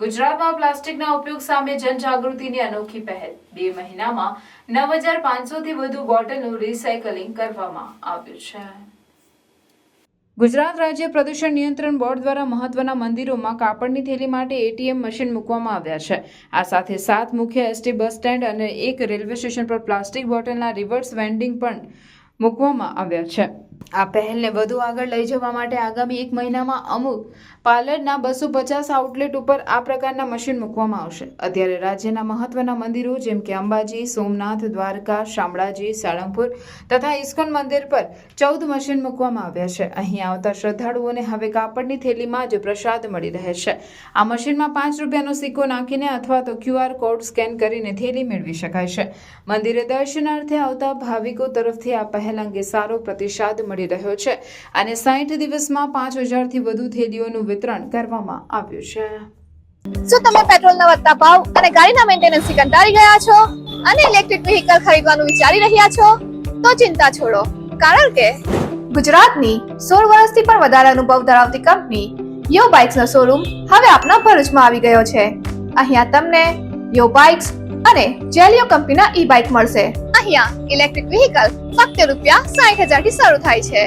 ગુજરાતમાં પ્લાસ્ટિકના ઉપયોગ સામે જનજાગૃતિની અનોખી પહેલ 2 મહિનામાં 9500 થી વધુ બોટલનું રિસાયકલિંગ કરવામાં આવ્યું છે। ગુજરાત રાજ્ય પ્રદૂષણ નિયંત્રણ બોર્ડ દ્વારા મહત્વના મંદિરોમાં કાપડની થેલી માટે એટીએમ મશીન મૂકવામાં આવ્યા છે। આ સાથે 7 મુખ્ય એસટી બસ સ્ટેન્ડ અને 1 રેલવે સ્ટેશન પર પ્લાસ્ટિક બોટલના રિવર્સ વેન્ડિંગ પણ મૂકવામાં આવ્યા છે। આ પહેલને વધુ આગળ લઈ જવા માટે આગામી 1 મહિનામાં અમુક પાર્લરના 250 આઉટલેટ ઉપર આ પ્રકારના મશીન મૂકવામાં આવશે। અત્યારે રાજ્યના મહત્વના મંદિરો જેમ કે અંબાજી, સોમનાથ, દ્વારકા, શામળાજી, સાળંગપુર તથા ઇસ્કોન મંદિર પર 14 મશીન મૂકવામાં આવ્યા છે। અહીં આવતા શ્રદ્ધાળુઓને હવે કાપડની થેલીમાં જ પ્રસાદ મળી રહે છે। આ મશીનમાં 5 રૂપિયાનો સિક્કો નાખીને અથવા તો QR કોડ સ્કેન કરીને થેલી મેળવી શકાય છે। મંદિરે દર્શનાર્થે આવતા ભાવિકો તરફથી આ પહેલ અંગે સારો પ્રતિસાદ મળી રહ્યો છે અને 60 દિવસમાં 5000 થી વધુ થેલીઓનું વિતરણ કરવામાં આવ્યું છે। શું તમે પેટ્રોલના વધતા ભાવ અને ગાડીના મેન્ટેનન્સથી કંટાળી ગયા છો અને ઇલેક્ટ્રિક વ્હીકલ ખરીદવાનું વિચારી રહ્યા છો? તો ચિંતા છોડો, કારણ કે ગુજરાતની 16 વર્ષથી પણ વધારે અનુભવ ધરાવતી કંપની યો બાઇક્સનો શોરૂમ હવે આપના ભરૂચમાં આવી ગયો છે। અહીંયા તમને યો બાઇક્સ અને જેલિયો કંપનીના ઈ બાઇક મળશે। અહીંયા ઇલેક્ટ્રિક વ્હીકલ ફક્ત ₹60,000 થી શરૂ થાય છે।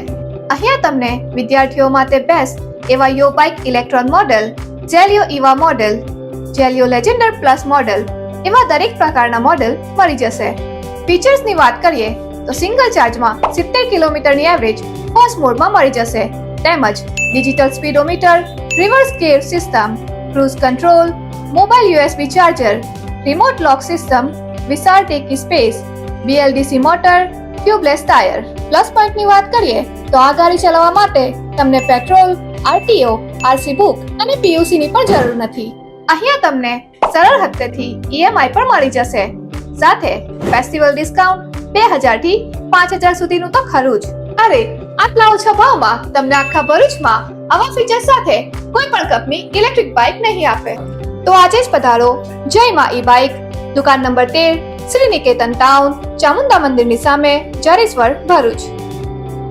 અહીંયા તમને વિદ્યાર્થીઓ માટે બેસ્ટ એવા Yo bike Electron model, Zelio Eeva model, Zelio Legender plus model એવા દરેક પ્રકારના મોડેલ મળી જશે। ફીચર્સની વાત કરીએ તો સિંગલ ચાર્જમાં 70 કિલોમીટરની એવરેજ ફર્સ્ટ મોડમાં મળી જશે, તેમજ digital speedometer, reverse gear system, cruise control, mobile USB charger, remote lock system, વિશાળ ટેકી space, BLDC motor, tubeless tyre. Plus પોઈન્ટની વાત કરીએ તો આ ગાડી ચલાવવા માટે તમને પેટ્રોલ, RTO, RC બુક અને PUC ની પણ જરૂર નથી। અહીંયા તમને સરળ હપ્તેથી EMI પણ મળી જશે। સાથે ફેસ્ટિવલ ડિસ્કાઉન્ટ 2000 થી 5000 સુધીનું તો ખરું જ। અરે આટલા ઓછા ભાવમાં તમને આખા ભરૂચમાં આવા ફીચર સાથે કોઈ પણ કંપની ઇલેક્ટ્રિક બાઇક નહીં આપે। તો આજે જ પધારો જય માં ઈ બાઇક, દુકાન નંબર 13, શ્રી નિકેતન ટાઉન, ચામુંડા મંદિરની સામે, જરેશ્વર, ભરૂચ।